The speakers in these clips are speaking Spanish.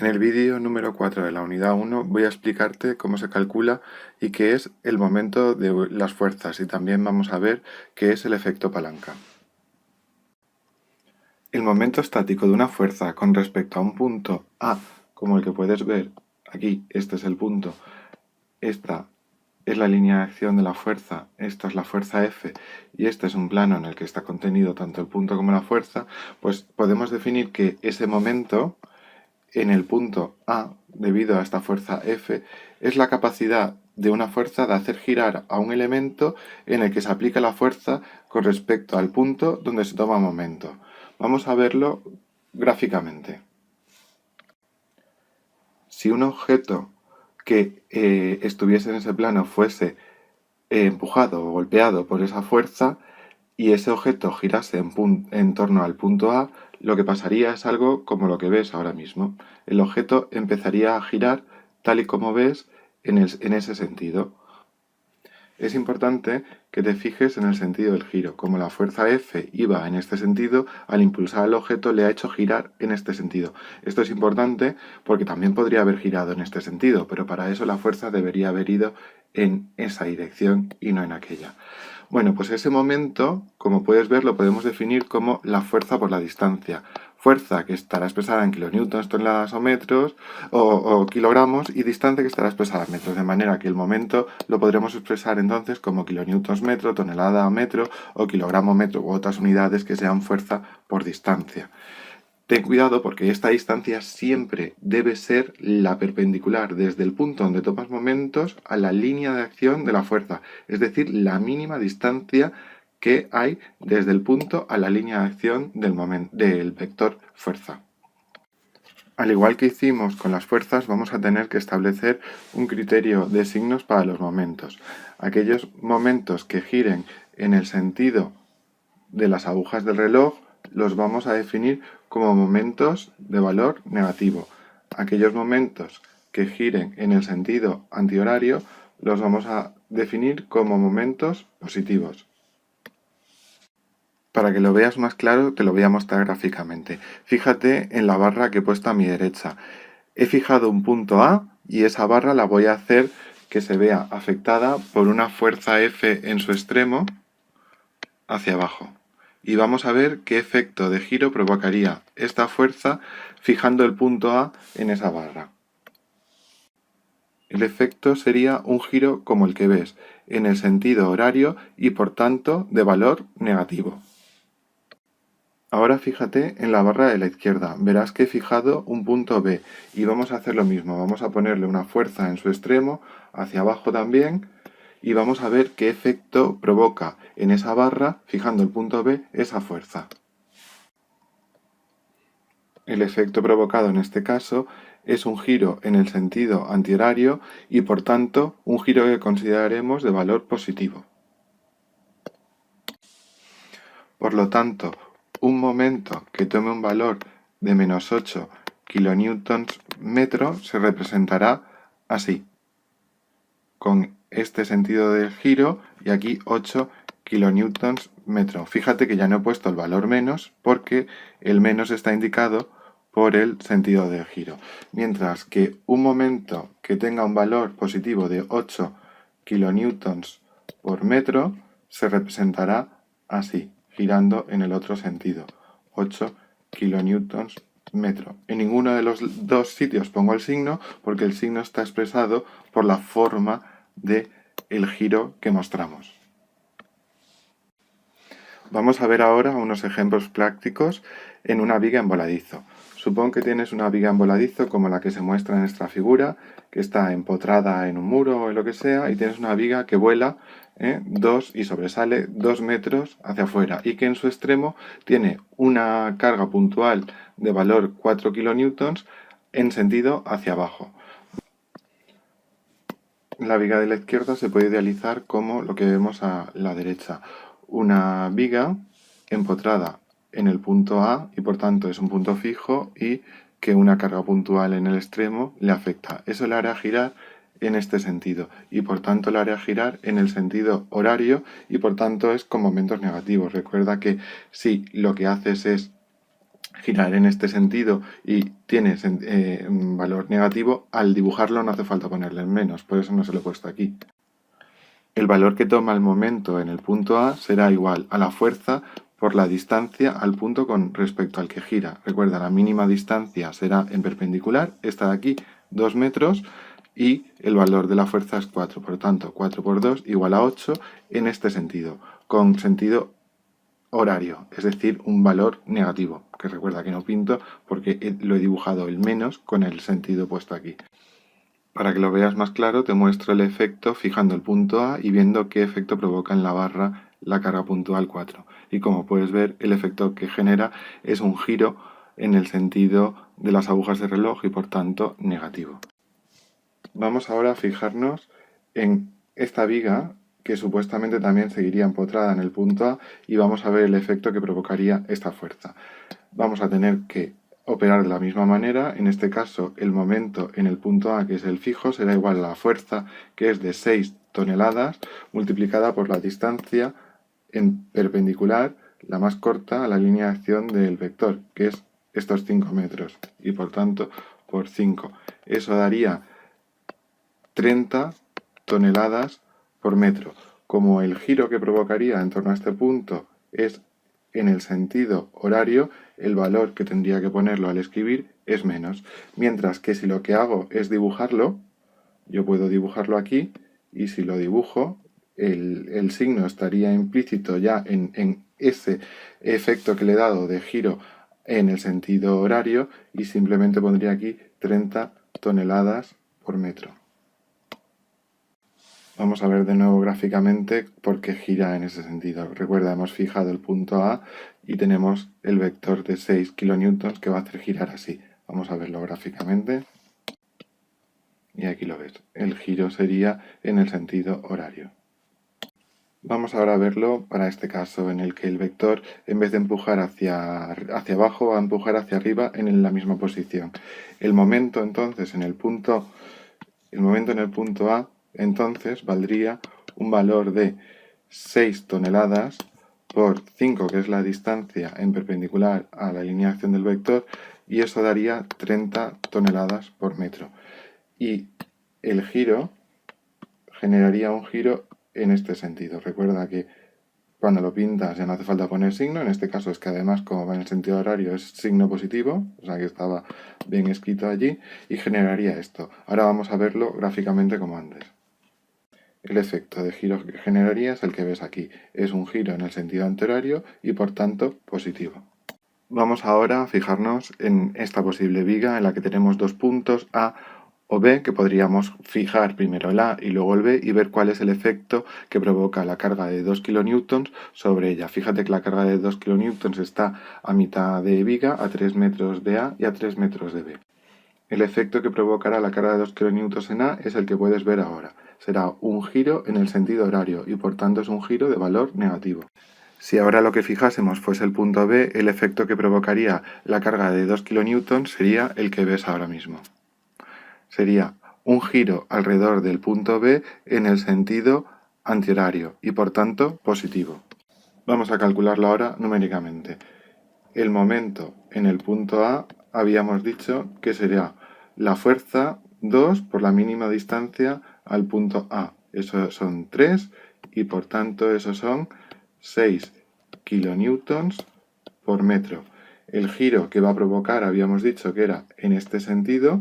En el vídeo número 4 de la unidad 1 voy a explicarte cómo se calcula y qué es el momento de las fuerzas, y también vamos a ver qué es el efecto palanca. El momento estático de una fuerza con respecto a un punto A, como el que puedes ver aquí, este es el punto, esta es la línea de acción de la fuerza, esta es la fuerza F y este es un plano en el que está contenido tanto el punto como la fuerza, pues podemos definir que ese momento en el punto A, debido a esta fuerza F, es la capacidad de una fuerza de hacer girar a un elemento en el que se aplica la fuerza con respecto al punto donde se toma momento. Vamos a verlo gráficamente. Si un objeto que estuviese en ese plano fuese empujado o golpeado por esa fuerza y ese objeto girase en torno al punto A, lo que pasaría es algo como lo que ves ahora mismo. El objeto empezaría a girar tal y como ves en ese sentido. Es importante que te fijes en el sentido del giro. Como la fuerza F iba en este sentido, al impulsar al objeto le ha hecho girar en este sentido. Esto es importante porque también podría haber girado en este sentido, pero para eso la fuerza debería haber ido en esa dirección y no en aquella. Bueno, pues ese momento, como puedes ver, lo podemos definir como la fuerza por la distancia. Fuerza que estará expresada en kilonewtons, toneladas o metros o kilogramos, y distancia que estará expresada en metros, de manera que el momento lo podremos expresar entonces como kilonewtons metro, tonelada metro o kilogramo metro u otras unidades que sean fuerza por distancia. Ten cuidado porque esta distancia siempre debe ser la perpendicular desde el punto donde tomas momentos a la línea de acción de la fuerza, es decir, la mínima distancia que hay desde el punto a la línea de acción del vector fuerza. Al igual que hicimos con las fuerzas, vamos a tener que establecer un criterio de signos para los momentos. Aquellos momentos que giren en el sentido de las agujas del reloj los vamos a definir como momentos de valor negativo. Aquellos momentos que giren en el sentido antihorario los vamos a definir como momentos positivos. Para que lo veas más claro, te lo voy a mostrar gráficamente. Fíjate en la barra que he puesto a mi derecha. He fijado un punto A y esa barra la voy a hacer que se vea afectada por una fuerza F en su extremo hacia abajo. Y vamos a ver qué efecto de giro provocaría esta fuerza fijando el punto A en esa barra. El efecto sería un giro como el que ves, en el sentido horario y por tanto de valor negativo. Ahora fíjate en la barra de la izquierda, verás que he fijado un punto B y vamos a hacer lo mismo, vamos a ponerle una fuerza en su extremo, hacia abajo también, y vamos a ver qué efecto provoca en esa barra, fijando el punto B, esa fuerza. El efecto provocado en este caso es un giro en el sentido antihorario y por tanto un giro que consideraremos de valor positivo. Por lo tanto, un momento que tome un valor de menos 8 kilonewtons metro se representará así, con este sentido del giro y aquí 8 kilonewtons metro. Fíjate que ya no he puesto el valor menos porque el menos está indicado por el sentido del giro. Mientras que un momento que tenga un valor positivo de 8 kilonewtons por metro se representará así, girando en el otro sentido, 8 kilonewtons metro. En ninguno de los dos sitios pongo el signo porque el signo está expresado por la forma de el giro que mostramos. Vamos a ver ahora unos ejemplos prácticos en una viga en voladizo. Supón que tienes una viga en voladizo como la que se muestra en esta figura, que está empotrada en un muro o en lo que sea, y tienes una viga que vuela y sobresale 2 metros hacia afuera y que en su extremo tiene una carga puntual de valor 4 kilonewtons en sentido hacia abajo. La viga de la izquierda se puede idealizar como lo que vemos a la derecha. Una viga empotrada en el punto A y por tanto es un punto fijo y que una carga puntual en el extremo le afecta. Eso le hará girar en este sentido y por tanto le hará girar en el sentido horario y por tanto es con momentos negativos. Recuerda que si lo que haces es girar en este sentido y tiene un valor negativo, al dibujarlo no hace falta ponerle en menos, por eso no se lo he puesto aquí. El valor que toma el momento en el punto A será igual a la fuerza por la distancia al punto con respecto al que gira. Recuerda, la mínima distancia será en perpendicular, esta de aquí, 2 metros, y el valor de la fuerza es 4. Por lo tanto, 4 por 2 igual a 8 en este sentido, con sentido horario, es decir, un valor negativo, que recuerda que no pinto porque lo he dibujado el menos con el sentido puesto aquí. Para que lo veas más claro, te muestro el efecto fijando el punto A y viendo qué efecto provoca en la barra la carga puntual 4. Y como puedes ver, el efecto que genera es un giro en el sentido de las agujas de reloj y por tanto negativo. Vamos ahora a fijarnos en esta viga que supuestamente también seguiría empotrada en el punto A y vamos a ver el efecto que provocaría esta fuerza. Vamos a tener que operar de la misma manera. En este caso, el momento en el punto A, que es el fijo, será igual a la fuerza, que es de 6 toneladas, multiplicada por la distancia en perpendicular, la más corta, a la línea de acción del vector, que es estos 5 metros, y por tanto por 5. Eso daría 30 toneladas por metro. Como el giro que provocaría en torno a este punto es en el sentido horario, el valor que tendría que ponerlo al escribir es menos. Mientras que si lo que hago es dibujarlo, yo puedo dibujarlo aquí y si lo dibujo, el signo estaría implícito ya en ese efecto que le he dado de giro en el sentido horario y simplemente pondría aquí 30 toneladas por metro. Vamos a ver de nuevo gráficamente por qué gira en ese sentido. Recuerda, hemos fijado el punto A y tenemos el vector de 6 kilonewtons que va a hacer girar así. Vamos a verlo gráficamente. Y aquí lo ves. El giro sería en el sentido horario. Vamos ahora a verlo para este caso en el que el vector, en vez de empujar hacia abajo, va a empujar hacia arriba en la misma posición. El momento entonces en el punto A entonces valdría un valor de 6 toneladas por 5, que es la distancia en perpendicular a la alineación del vector, y eso daría 30 toneladas por metro. Y el giro generaría un giro en este sentido. Recuerda que cuando lo pintas ya no hace falta poner signo, en este caso es que además como va en el sentido horario es signo positivo, o sea que estaba bien escrito allí, y generaría esto. Ahora vamos a verlo gráficamente como antes. El efecto de giro que generaría es el que ves aquí. Es un giro en el sentido antihorario y por tanto positivo. Vamos ahora a fijarnos en esta posible viga en la que tenemos dos puntos A o B, que podríamos fijar primero el A y luego el B y ver cuál es el efecto que provoca la carga de 2 kN sobre ella. Fíjate que la carga de 2 kN está a mitad de viga, a 3 metros de A y a 3 metros de B. El efecto que provocará la carga de 2 kN en A es el que puedes ver ahora. Será un giro en el sentido horario y por tanto es un giro de valor negativo. Si ahora lo que fijásemos fuese el punto B, el efecto que provocaría la carga de 2 kN sería el que ves ahora mismo. Sería un giro alrededor del punto B en el sentido antihorario y por tanto positivo. Vamos a calcularlo ahora numéricamente. El momento en el punto A habíamos dicho que sería la fuerza 2 por la mínima distancia al punto A. Eso son 3 y por tanto eso son 6 kilonewtons por metro. El giro que va a provocar habíamos dicho que era en este sentido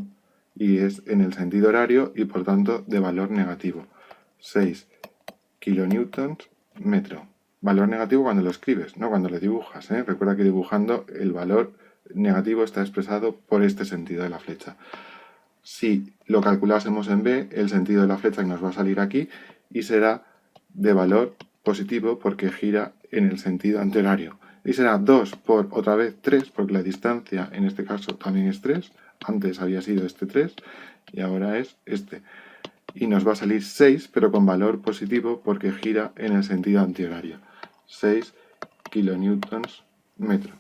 y es en el sentido horario y por tanto de valor negativo. 6 kilonewtons metro. Valor negativo cuando lo escribes, no cuando lo dibujas. Recuerda que dibujando el valor negativo está expresado por este sentido de la flecha. Si lo calculásemos en B, el sentido de la flecha nos va a salir aquí y será de valor positivo porque gira en el sentido antihorario. Y será 2 por otra vez 3, porque la distancia en este caso también es 3. Antes había sido este 3 y ahora es este. Y nos va a salir 6, pero con valor positivo porque gira en el sentido antihorario. 6 kilonewtons metro.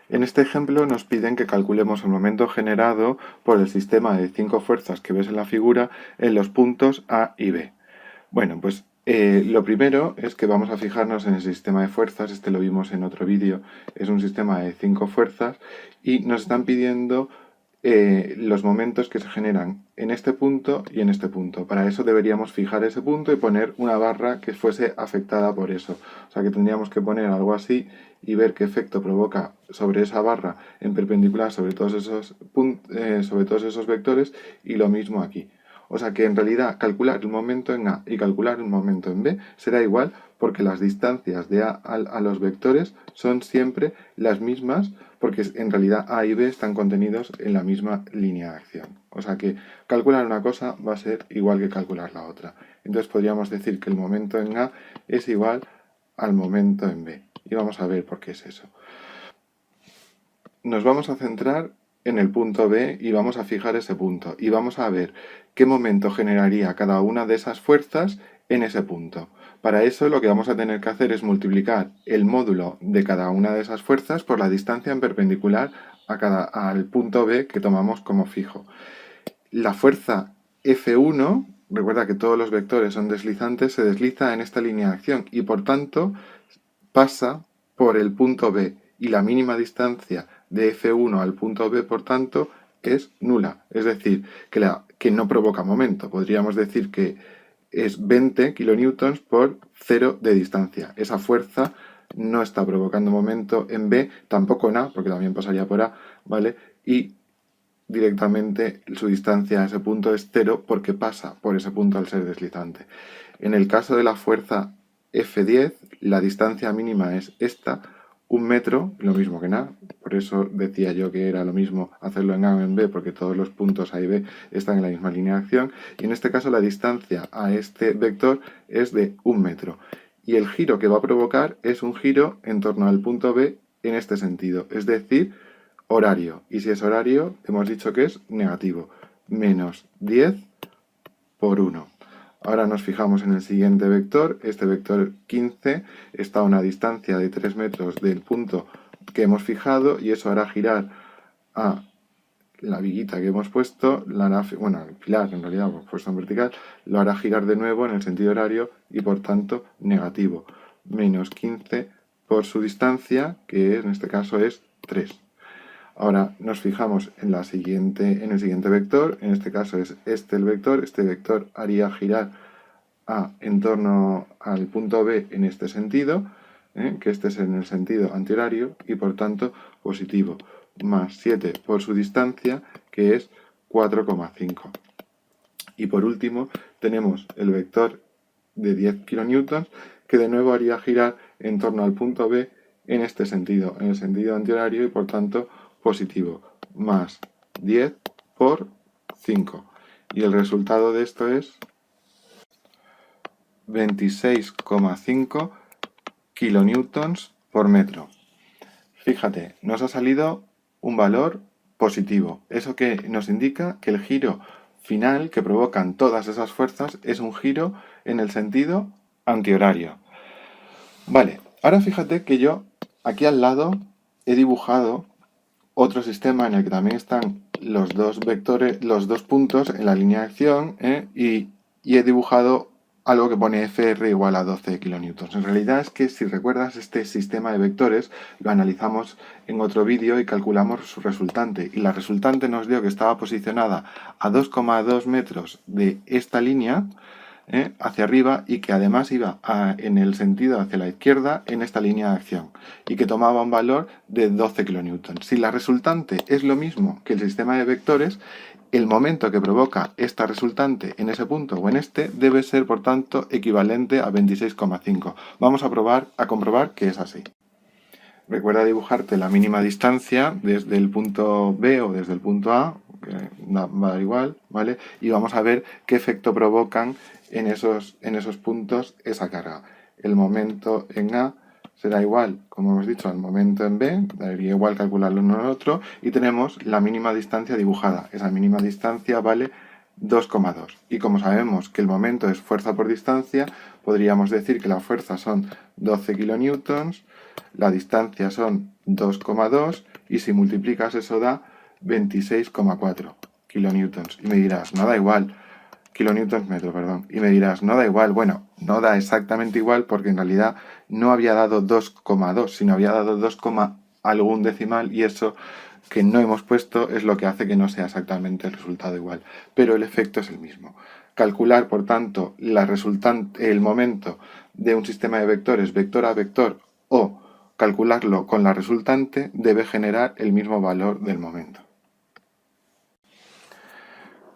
En este ejemplo nos piden que calculemos el momento generado por el sistema de 5 fuerzas que ves en la figura en los puntos A y B. Bueno, pues Lo primero es que vamos a fijarnos en el sistema de fuerzas, este lo vimos en otro vídeo, es un sistema de 5 fuerzas y nos están pidiendo los momentos que se generan en este punto y en este punto. Para eso deberíamos fijar ese punto y poner una barra que fuese afectada por eso. O sea que tendríamos que poner algo así y ver qué efecto provoca sobre esa barra en perpendicular sobre todos esos vectores, y lo mismo aquí. O sea que en realidad calcular el momento en A y calcular el momento en B será igual, porque las distancias de a los vectores son siempre las mismas, porque en realidad A y B están contenidos en la misma línea de acción. O sea que calcular una cosa va a ser igual que calcular la otra. Entonces podríamos decir que el momento en A es igual al momento en B. Y vamos a ver por qué es eso. Nos vamos a centrar en el punto B y vamos a fijar ese punto. Y vamos a ver qué momento generaría cada una de esas fuerzas en ese punto. Para eso lo que vamos a tener que hacer es multiplicar el módulo de cada una de esas fuerzas por la distancia en perpendicular al punto B que tomamos como fijo. La fuerza F1, recuerda que todos los vectores son deslizantes, se desliza en esta línea de acción y por tanto pasa por el punto B, y la mínima distancia de F1 al punto B, por tanto, es nula. Es decir, que no provoca momento. Podríamos decir que es 20 kilonewtons por 0 de distancia. Esa fuerza no está provocando momento en B, tampoco en A, porque también pasaría por A, ¿vale? Y directamente su distancia a ese punto es 0 porque pasa por ese punto al ser deslizante. En el caso de la fuerza F10, la distancia mínima es esta, 1 metro, lo mismo que en A, por eso decía yo que era lo mismo hacerlo en A o en B, porque todos los puntos A y B están en la misma línea de acción, y en este caso la distancia a este vector es de 1 metro. Y el giro que va a provocar es un giro en torno al punto B en este sentido, es decir, horario. Y si es horario, hemos dicho que es negativo, menos 10 por 1. Ahora nos fijamos en el siguiente vector. Este vector 15 está a una distancia de 3 metros del punto que hemos fijado, y eso hará girar a la viguita que hemos puesto, el pilar en realidad puesto en vertical, lo hará girar de nuevo en el sentido horario y por tanto negativo. Menos 15 por su distancia, que en este caso es 3. Ahora nos fijamos en el siguiente vector, en este caso es este vector haría girar A en torno al punto B en este sentido, que este es en el sentido antihorario y por tanto positivo, más 7 por su distancia, que es 4,5. Y por último tenemos el vector de 10 kilonewtons, que de nuevo haría girar en torno al punto B en este sentido, en el sentido antihorario y por tanto positivo, más 10 por 5. Y el resultado de esto es 26,5 kilonewtons por metro. Fíjate, nos ha salido un valor positivo. Eso que nos indica que el giro final que provocan todas esas fuerzas es un giro en el sentido antihorario. Vale, ahora fíjate que yo aquí al lado he dibujado otro sistema en el que también están los dos vectores, los dos puntos en la línea de acción, y he dibujado algo que pone FR igual a 12 kilonewtons. En realidad es que, si recuerdas, este sistema de vectores lo analizamos en otro vídeo y calculamos su resultante. Y la resultante nos dio que estaba posicionada a 2,2 metros de esta línea, hacia arriba, y que además iba en el sentido hacia la izquierda en esta línea de acción y que tomaba un valor de 12 kilonewtons. Si la resultante es lo mismo que el sistema de vectores, el momento que provoca esta resultante en ese punto o en este debe ser, por tanto, equivalente a 26,5. Vamos a comprobar que es así. Recuerda dibujarte la mínima distancia desde el punto B o desde el punto A, que va a dar igual, ¿vale? Y vamos a ver qué efecto provocan en esos puntos esa carga. El momento en A será igual, como hemos dicho, al momento en B, daría igual calcularlo uno al otro, y tenemos la mínima distancia dibujada. Esa mínima distancia vale 2,2. Y como sabemos que el momento es fuerza por distancia, podríamos decir que la fuerza son 12 kilonewtons, la distancia son 2,2, y si multiplicas eso da 26,4 kilonewtons. Y me dirás, no da igual, kilonewtons metro, perdón. Y me dirás, no da igual, bueno, no da exactamente igual porque en realidad no había dado 2,2, sino había dado 2, algún decimal y eso que no hemos puesto es lo que hace que no sea exactamente el resultado igual, pero el efecto es el mismo. Calcular, por tanto, el momento de un sistema de vectores vector a vector o calcularlo con la resultante debe generar el mismo valor del momento.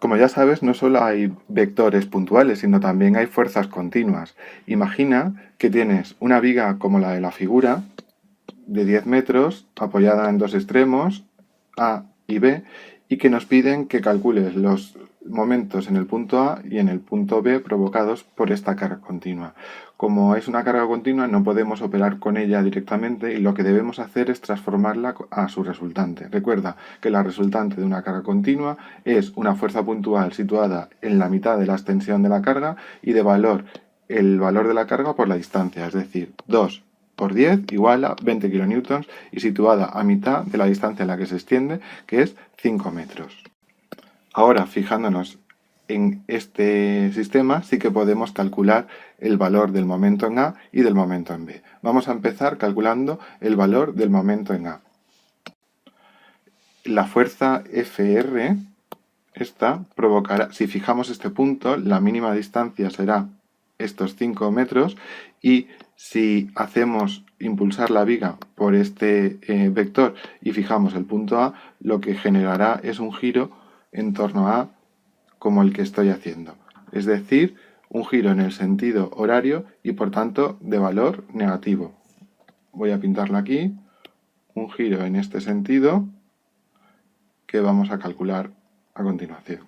Como ya sabes, no solo hay vectores puntuales, sino también hay fuerzas continuas. Imagina que tienes una viga como la de la figura, de 10 metros, apoyada en dos extremos, A y B, y que nos piden que calcules los momentos en el punto A y en el punto B provocados por esta carga continua. Como es una carga continua, no podemos operar con ella directamente y lo que debemos hacer es transformarla a su resultante. Recuerda que la resultante de una carga continua es una fuerza puntual situada en la mitad de la extensión de la carga y el valor de la carga por la distancia, es decir, 2 por 10 igual a 20 kilonewtons y situada a mitad de la distancia en la que se extiende, que es 5 metros. Ahora, fijándonos en este sistema, sí que podemos calcular el valor del momento en A y del momento en B. Vamos a empezar calculando el valor del momento en A. La fuerza Fr, esta provocará, si fijamos este punto, la mínima distancia será estos 5 metros y si hacemos impulsar la viga por este vector y fijamos el punto A, lo que generará es un giro en torno a como el que estoy haciendo. Es decir, un giro en el sentido horario y por tanto de valor negativo. Voy a pintarlo aquí, un giro en este sentido que vamos a calcular a continuación.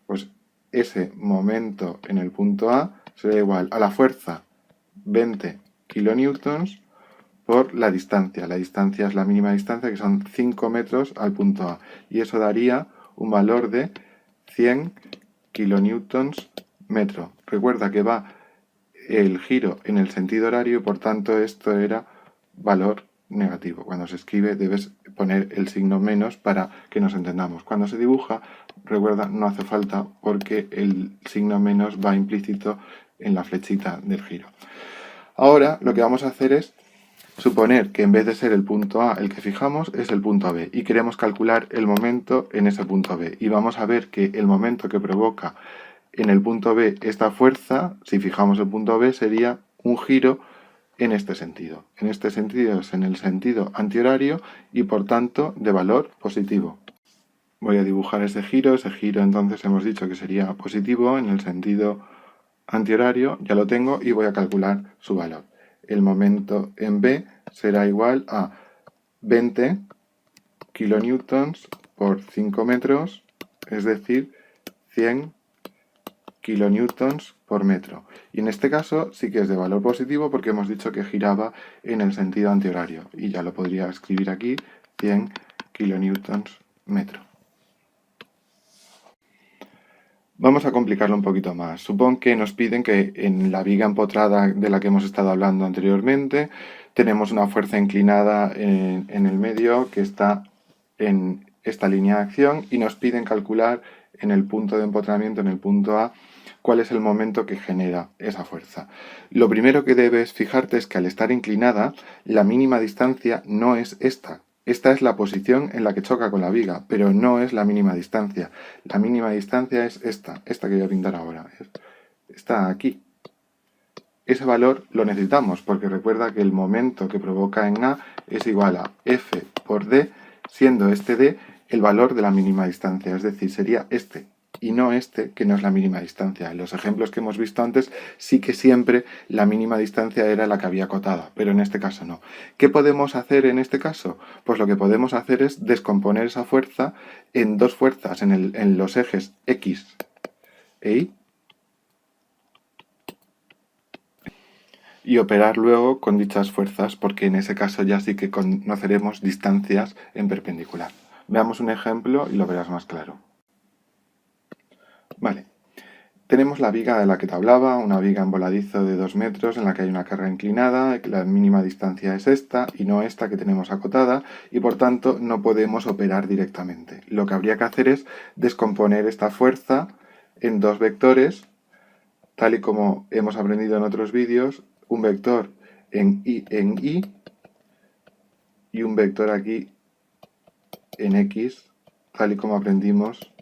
Pues ese momento en el punto A será igual a la fuerza 20 kilonewtons por la distancia. La distancia es la mínima distancia, que son 5 metros al punto A. Y eso daría un valor de 100 kilonewtons metro. Recuerda que va el giro en el sentido horario y por tanto esto era valor negativo. Cuando se escribe debes poner el signo menos para que nos entendamos. Cuando se dibuja, recuerda, no hace falta porque el signo menos va implícito en la flechita del giro. Ahora lo que vamos a hacer es suponer que en vez de ser el punto A el que fijamos es el punto B y queremos calcular el momento en ese punto B. Y vamos a ver que el momento que provoca en el punto B esta fuerza, si fijamos el punto B, sería un giro en este sentido. En este sentido es en el sentido antihorario y por tanto de valor positivo. Voy a dibujar ese giro entonces hemos dicho que sería positivo en el sentido antihorario, ya lo tengo y voy a calcular su valor. El momento en B será igual a 20 kilonewtons por 5 metros, es decir, 100 kilonewtons por metro. Y en este caso sí que es de valor positivo porque hemos dicho que giraba en el sentido antihorario. Y ya lo podría escribir aquí, 100 kilonewtons metro. Vamos a complicarlo un poquito más. Supón que nos piden que en la viga empotrada de la que hemos estado hablando anteriormente tenemos una fuerza inclinada en el medio que está en esta línea de acción y nos piden calcular en el punto de empotramiento, en el punto A, cuál es el momento que genera esa fuerza. Lo primero que debes fijarte es que al estar inclinada, la mínima distancia no es esta. Esta es la posición en la que choca con la viga, pero no es la mínima distancia. La mínima distancia es esta que voy a pintar ahora. Está aquí. Ese valor lo necesitamos porque recuerda que el momento que provoca en A es igual a F por D, siendo este D el valor de la mínima distancia, es decir, sería este y no este, que no es la mínima distancia. En los ejemplos que hemos visto antes sí que siempre la mínima distancia era la que había acotada, pero en este caso no. ¿Qué podemos hacer en este caso? Pues lo que podemos hacer es descomponer esa fuerza en dos fuerzas, en los ejes X e Y, y operar luego con dichas fuerzas, porque en ese caso ya sí que conoceremos distancias en perpendicular. Veamos un ejemplo y lo verás más claro. Vale, tenemos la viga de la que te hablaba, una viga en voladizo de 2 metros en la que hay una carga inclinada, la mínima distancia es esta y no esta que tenemos acotada y por tanto no podemos operar directamente. Lo que habría que hacer es descomponer esta fuerza en dos vectores tal y como hemos aprendido en otros vídeos, un vector en y y un vector aquí en x, tal y como aprendimos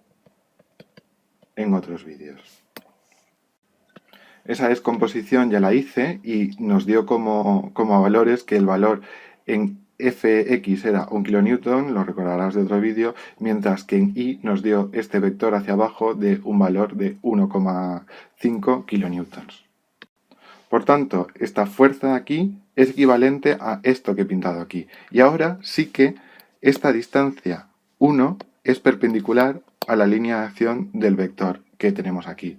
en otros vídeos. Esa descomposición ya la hice y nos dio como valores que el valor en fx era 1 kN, lo recordarás de otro vídeo, mientras que en y nos dio este vector hacia abajo de un valor de 1,5 kN. Por tanto, esta fuerza aquí es equivalente a esto que he pintado aquí. Y ahora sí que esta distancia 1 es perpendicular a la línea de acción del vector que tenemos aquí.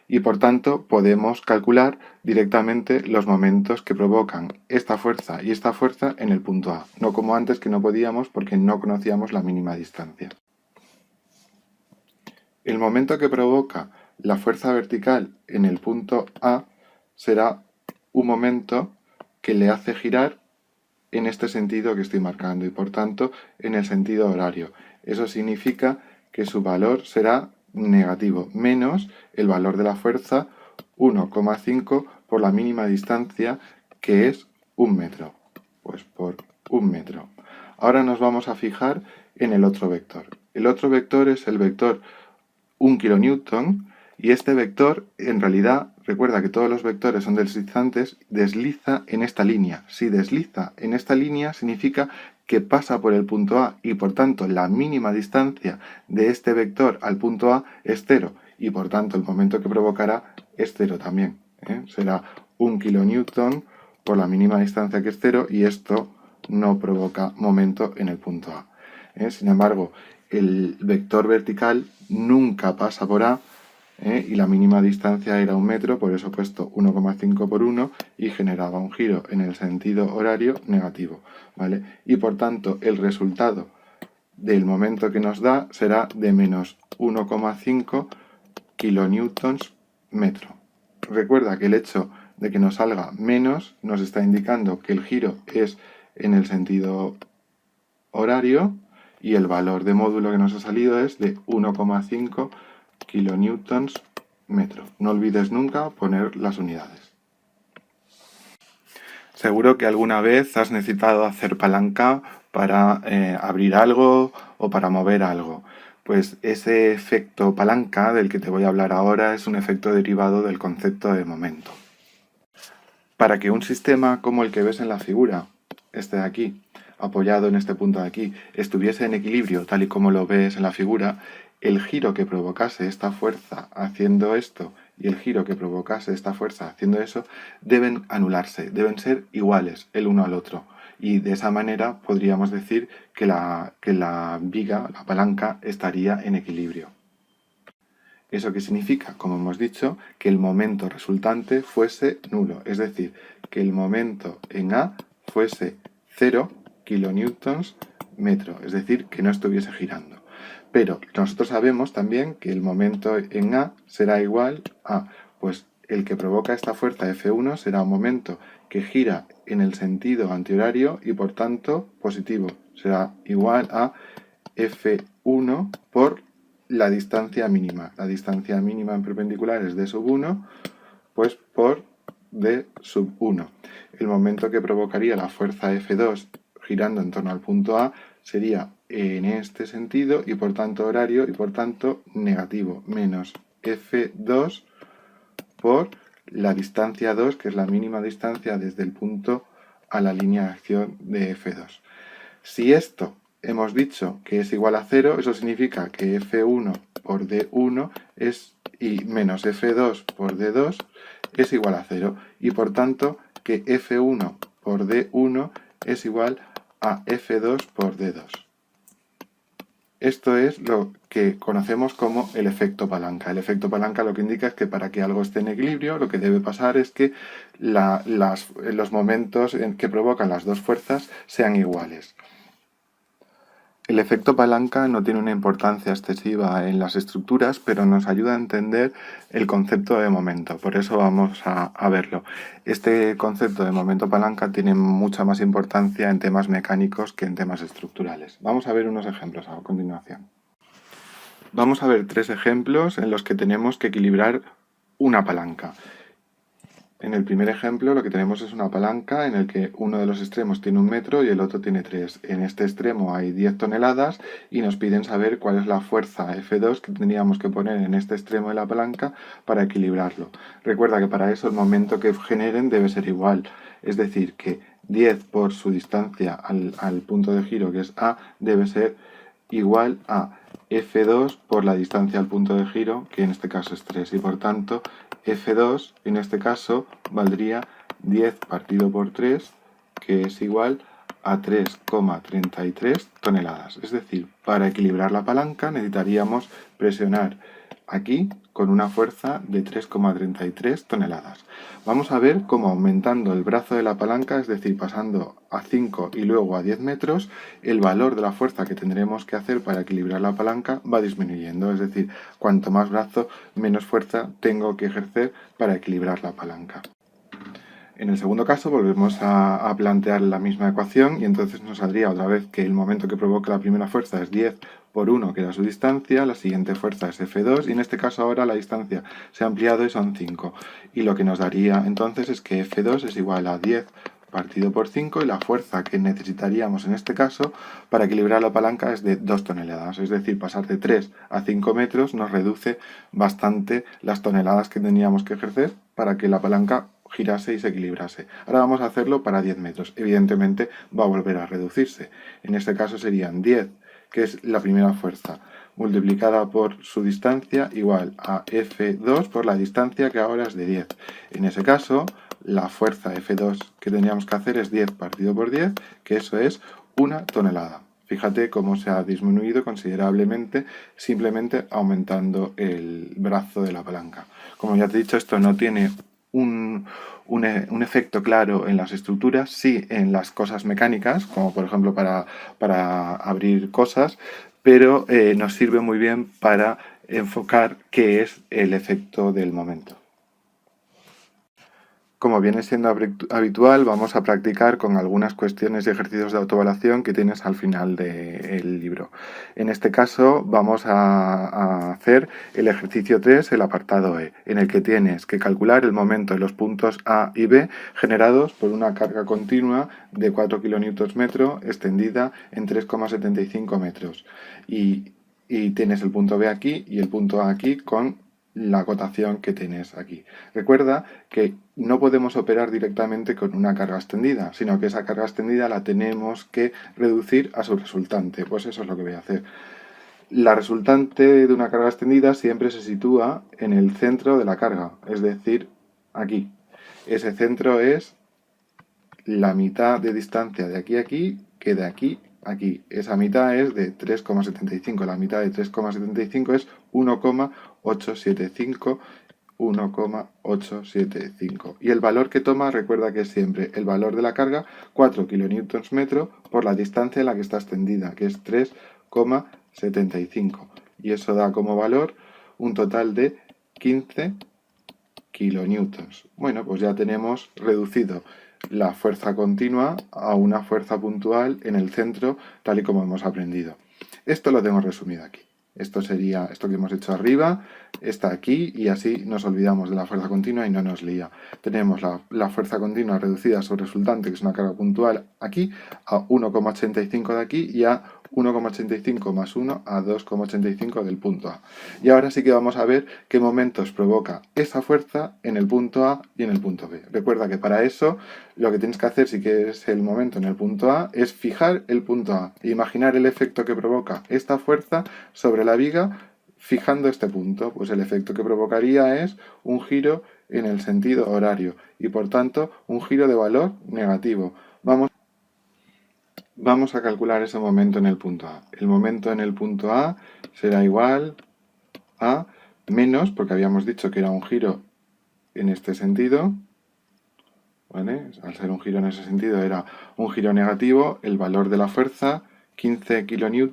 Y por tanto podemos calcular directamente los momentos que provocan esta fuerza y esta fuerza en el punto A. No como antes que no podíamos porque no conocíamos la mínima distancia. El momento que provoca la fuerza vertical en el punto A será un momento que le hace girar en este sentido que estoy marcando y por tanto en el sentido horario. Eso significa que su valor será negativo, menos el valor de la fuerza 1,5 por la mínima distancia que es 1 metro. Pues por 1 metro. Ahora nos vamos a fijar en el otro vector. El otro vector es el vector 1 kN y este vector en realidad, recuerda que todos los vectores son deslizantes, desliza en esta línea. Si desliza en esta línea significa que pasa por el punto A y por tanto la mínima distancia de este vector al punto A es 0 y por tanto el momento que provocará es 0 también. Será 1 kN por la mínima distancia que es 0 y esto no provoca momento en el punto A. Sin embargo, el vector vertical nunca pasa por A y la mínima distancia era 1 metro, por eso he puesto 1,5 por 1 y generaba un giro en el sentido horario negativo, ¿vale? Y por tanto el resultado del momento que nos da será de menos 1,5 kilonewtons metro. Recuerda que el hecho de que nos salga menos nos está indicando que el giro es en el sentido horario y el valor de módulo que nos ha salido es de 1,5 kilonewtons metro. No olvides nunca poner las unidades. Seguro que alguna vez has necesitado hacer palanca para abrir algo o para mover algo. Pues ese efecto palanca del que te voy a hablar ahora es un efecto derivado del concepto de momento. Para que un sistema como el que ves en la figura, este de aquí, apoyado en este punto de aquí, estuviese en equilibrio tal y como lo ves en la figura, el giro que provocase esta fuerza haciendo esto y el giro que provocase esta fuerza haciendo eso deben anularse, deben ser iguales el uno al otro. Y de esa manera podríamos decir que la viga, la palanca, estaría en equilibrio. ¿Eso qué significa? Como hemos dicho, que el momento resultante fuese nulo, es decir, que el momento en A fuese 0 kilonewtons metro, es decir, que no estuviese girando. Pero nosotros sabemos también que el momento en A será igual a, pues el que provoca esta fuerza F1 será un momento que gira en el sentido antihorario y por tanto positivo. Será igual a F1 por la distancia mínima. La distancia mínima en perpendicular es d sub 1, pues por d sub 1. El momento que provocaría la fuerza F2 girando en torno al punto A sería en este sentido y por tanto horario y por tanto negativo, menos F2 por la distancia 2, que es la mínima distancia desde el punto a la línea de acción de F2. Si esto hemos dicho que es igual a 0, eso significa que F1 por D1 y menos F2 por D2 es igual a 0 y por tanto que F1 por D1 es igual a F2 por D2. Esto es lo que conocemos como el efecto palanca. El efecto palanca lo que indica es que para que algo esté en equilibrio, lo que debe pasar es que los momentos que provocan las dos fuerzas sean iguales. El efecto palanca no tiene una importancia excesiva en las estructuras, pero nos ayuda a entender el concepto de momento. Por eso vamos a verlo. Este concepto de momento palanca tiene mucha más importancia en temas mecánicos que en temas estructurales. Vamos a ver unos ejemplos a continuación. Vamos a ver 3 ejemplos en los que tenemos que equilibrar una palanca. En el primer ejemplo lo que tenemos es una palanca en el que uno de los extremos tiene 1 metro y el otro tiene 3. En este extremo hay 10 toneladas y nos piden saber cuál es la fuerza F2 que tendríamos que poner en este extremo de la palanca para equilibrarlo. Recuerda que para eso el momento que generen debe ser igual, es decir, que 10 por su distancia al punto de giro, que es A, debe ser igual a F2 por la distancia al punto de giro, que en este caso es 3, y por tanto F2 en este caso valdría 10 partido por 3, que es igual a 3,33 toneladas. Es decir, para equilibrar la palanca necesitaríamos presionar aquí con una fuerza de 3,33 toneladas. Vamos a ver cómo aumentando el brazo de la palanca, es decir, pasando a 5 y luego a 10 metros, el valor de la fuerza que tendremos que hacer para equilibrar la palanca va disminuyendo. Es decir, cuanto más brazo, menos fuerza tengo que ejercer para equilibrar la palanca. En el segundo caso volvemos a plantear la misma ecuación y entonces nos saldría otra vez que el momento que provoca la primera fuerza es 10 por 1, que era su distancia, la siguiente fuerza es F2 y en este caso ahora la distancia se ha ampliado y son 5. Y lo que nos daría entonces es que F2 es igual a 10 partido por 5 y la fuerza que necesitaríamos en este caso para equilibrar la palanca es de 2 toneladas. Es decir, pasar de 3 a 5 metros nos reduce bastante las toneladas que teníamos que ejercer para que la palanca girase y se equilibrase. Ahora vamos a hacerlo para 10 metros. Evidentemente va a volver a reducirse. En este caso serían 10, que es la primera fuerza, multiplicada por su distancia igual a F2 por la distancia que ahora es de 10. En ese caso, la fuerza F2 que teníamos que hacer es 10 partido por 10, que eso es 1 tonelada. Fíjate cómo se ha disminuido considerablemente simplemente aumentando el brazo de la palanca. Como ya te he dicho, esto no tiene un efecto claro en las estructuras, sí en las cosas mecánicas, como por ejemplo para abrir cosas, pero nos sirve muy bien para enfocar qué es el efecto del momento. Como viene siendo habitual, vamos a practicar con algunas cuestiones y ejercicios de autoevaluación que tienes al final del libro. En este caso vamos a hacer el ejercicio 3, el apartado E, en el que tienes que calcular el momento de los puntos A y B generados por una carga continua de 4 kN extendida en 3,75 metros. Y tienes el punto B aquí y el punto A aquí con la acotación que tienes aquí. Recuerda que no podemos operar directamente con una carga extendida, sino que esa carga extendida la tenemos que reducir a su resultante. Pues eso es lo que voy a hacer. La resultante de una carga extendida siempre se sitúa en el centro de la carga, es decir, aquí. Ese centro es la mitad de distancia de aquí a aquí que de aquí a aquí. Esa mitad es de 3,75. La mitad de 3,75 es 1,875. 1,875. Y el valor que toma, recuerda que es siempre el valor de la carga, 4 kN por la distancia en la que está extendida, que es 3,75. Y eso da como valor un total de 15 kN. Bueno, pues ya tenemos reducido la fuerza continua a una fuerza puntual en el centro, tal y como hemos aprendido. Esto lo tengo resumido aquí. Esto sería esto que hemos hecho arriba, está aquí y así nos olvidamos de la fuerza continua y no nos lía. Tenemos la fuerza continua reducida a su resultante, que es una carga puntual, aquí, a 1,85 de aquí y a 1,85 más 1 a 2,85 del punto A. Y ahora sí que vamos a ver qué momentos provoca esa fuerza en el punto A y en el punto B. Recuerda que para eso lo que tienes que hacer si quieres el momento en el punto A es fijar el punto A e imaginar el efecto que provoca esta fuerza sobre la viga fijando este punto. Pues el efecto que provocaría es un giro en el sentido horario y por tanto un giro de valor negativo. Vamos a calcular ese momento en el punto A. El momento en el punto A será igual a menos, porque habíamos dicho que era un giro en este sentido, ¿vale? Al ser un giro en ese sentido era un giro negativo, el valor de la fuerza, 15 kN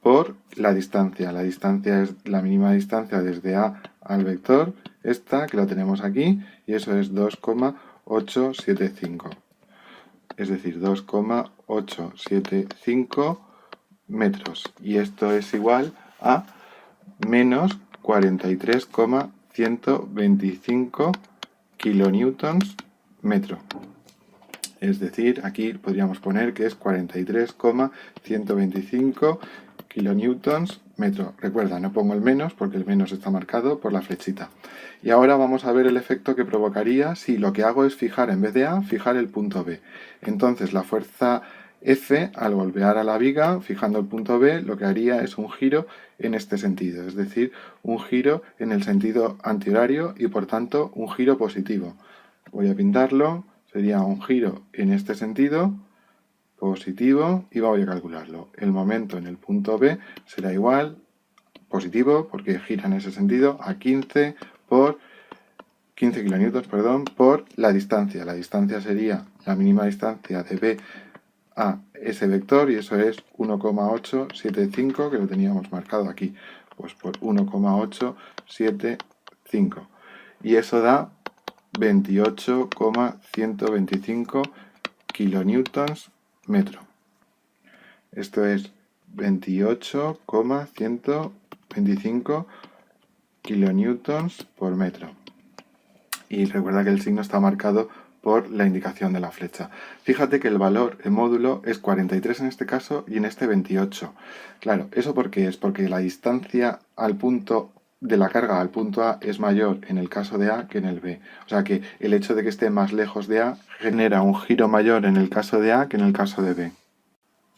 por la distancia. La distancia es la mínima distancia desde A al vector, esta que la tenemos aquí, y eso es 2,875. Es decir, 2,875 metros. Y esto es igual a menos 43,5 125 kilonewtons metro. Es decir, aquí podríamos poner que es 43,125 kilonewtons metro. Recuerda, no pongo el menos porque el menos está marcado por la flechita. Y ahora vamos a ver el efecto que provocaría si lo que hago es fijar, en vez de A, fijar el punto B. Entonces la fuerza F, al golpear a la viga, fijando el punto B, lo que haría es un giro en este sentido, es decir, un giro en el sentido antihorario y por tanto un giro positivo. Voy a pintarlo, sería un giro en este sentido, positivo, y voy a calcularlo. El momento en el punto B será igual, positivo, porque gira en ese sentido, a 15 kilonewtons, por la distancia. La distancia sería la mínima distancia de B a ese vector, y eso es 1,875, que lo teníamos marcado aquí, pues por 1,875. Y eso da 28,125 kilonewtons metro. Esto es 28,125 kilonewtons por metro. Y recuerda que el signo está marcado por la indicación de la flecha. Fíjate que el valor en módulo es 43 en este caso y en este 28. Claro, ¿eso por qué es? Porque la distancia al punto de la carga al punto A es mayor en el caso de A que en el B. O sea que el hecho de que esté más lejos de A genera un giro mayor en el caso de A que en el caso de B.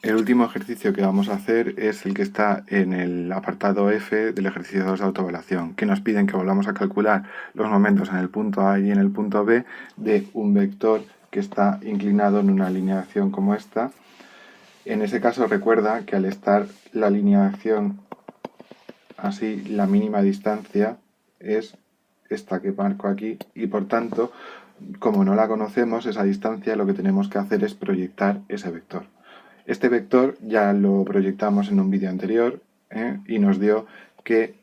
El último ejercicio que vamos a hacer es el que está en el apartado F del ejercicio 2 de autoevaluación, que nos piden que volvamos a calcular los momentos en el punto A y en el punto B de un vector que está inclinado en una alineación como esta. En ese caso recuerda que al estar la alineación así, la mínima distancia es esta que marco aquí, y por tanto, como no la conocemos, esa distancia, lo que tenemos que hacer es proyectar ese vector. Este vector ya lo proyectamos en un vídeo anterior, y nos dio que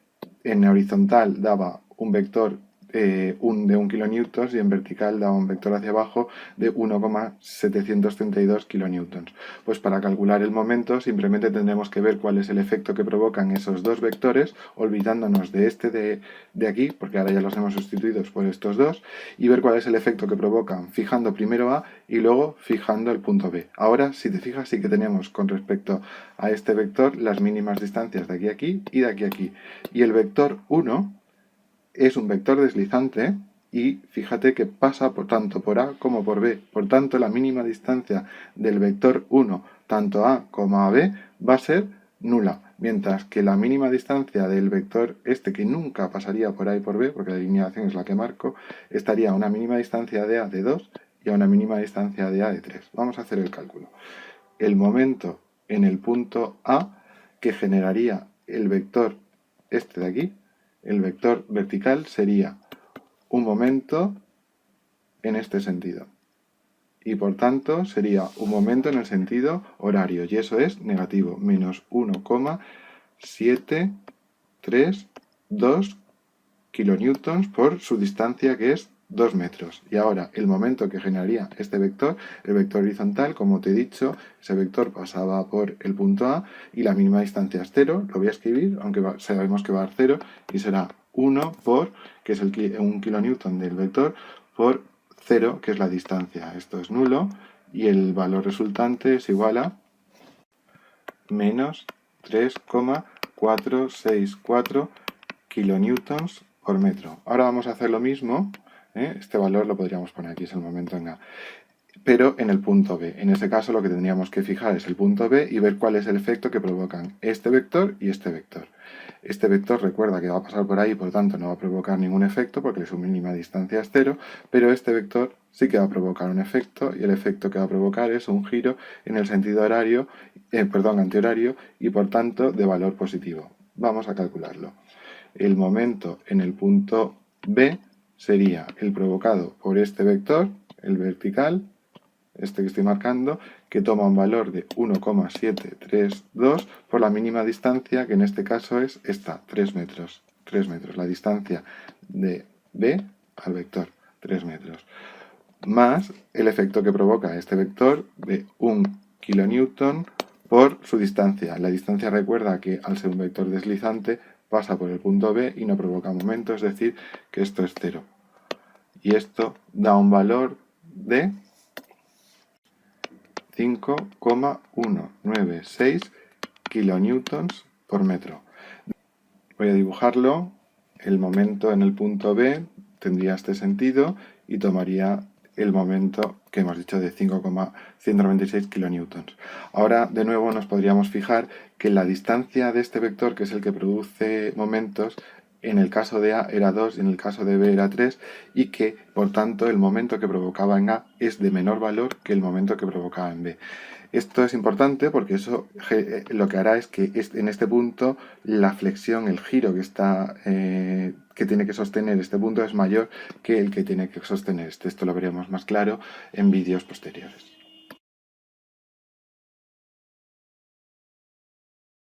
en horizontal daba un vector de 1 kilonewtons y en vertical daba un vector hacia abajo de 1,732 kilonewtons. Pues para calcular el momento simplemente tendremos que ver cuál es el efecto que provocan esos dos vectores, olvidándonos de este de aquí, porque ahora ya los hemos sustituido por estos dos, y ver cuál es el efecto que provocan fijando primero A y luego fijando el punto B. Ahora, si te fijas, sí que tenemos con respecto a este vector las mínimas distancias de aquí a aquí y de aquí a aquí. Y el vector 1 es un vector deslizante y fíjate que pasa por tanto por A como por B. Por tanto, la mínima distancia del vector 1 tanto A como a B va a ser nula, mientras que la mínima distancia del vector este, que nunca pasaría por A y por B, porque la alineación es la que marco, estaría a una mínima distancia de A de 2 y a una mínima distancia de A de 3. Vamos a hacer el cálculo. El momento en el punto A que generaría el vector este de aquí, el vector vertical, sería un momento en este sentido. Y por tanto sería un momento en el sentido horario. Y eso es negativo, menos 1,732 kilonewtons por su distancia, que es 2 metros. Y ahora el momento que generaría este vector, el vector horizontal, como te he dicho, ese vector pasaba por el punto A y la mínima distancia es 0. Lo voy a escribir, aunque sabemos que va a dar 0, y será 1 por, que es un kilonewton del vector, por 0, que es la distancia. Esto es nulo y el valor resultante es igual a menos 3,464 kilonewtons por metro. Ahora vamos a hacer lo mismo, este valor lo podríamos poner aquí, es el momento en A, pero en el punto B. En ese caso lo que tendríamos que fijar es el punto B y ver cuál es el efecto que provocan este vector y este vector. Este vector recuerda que va a pasar por ahí, por tanto no va a provocar ningún efecto porque su mínima distancia es 0, pero este vector sí que va a provocar un efecto, y el efecto que va a provocar es un giro en el sentido antihorario, y por tanto de valor positivo. Vamos a calcularlo. El momento en el punto B sería el provocado por este vector, el vertical, este que estoy marcando, que toma un valor de 1,732 por la mínima distancia, que en este caso es esta, 3 metros. 3 metros, la distancia de B al vector, 3 metros. Más el efecto que provoca este vector de 1 kilonewton por su distancia. La distancia recuerda que al ser un vector deslizante pasa por el punto B y no provoca momento, es decir, que esto es 0. Y esto da un valor de 5,196 kilonewtons por metro. Voy a dibujarlo. El momento en el punto B tendría este sentido y tomaría el momento que hemos dicho de 5,196 kilonewtons. Ahora, de nuevo, nos podríamos fijar que la distancia de este vector, que es el que produce momentos, en el caso de A era 2 y en el caso de B era 3, y que, por tanto, el momento que provocaba en A es de menor valor que el momento que provocaba en B. Esto es importante porque eso lo que hará es que en este punto la flexión, el giro que tiene que sostener este punto es mayor que el que tiene que sostener este. Esto lo veremos más claro en vídeos posteriores.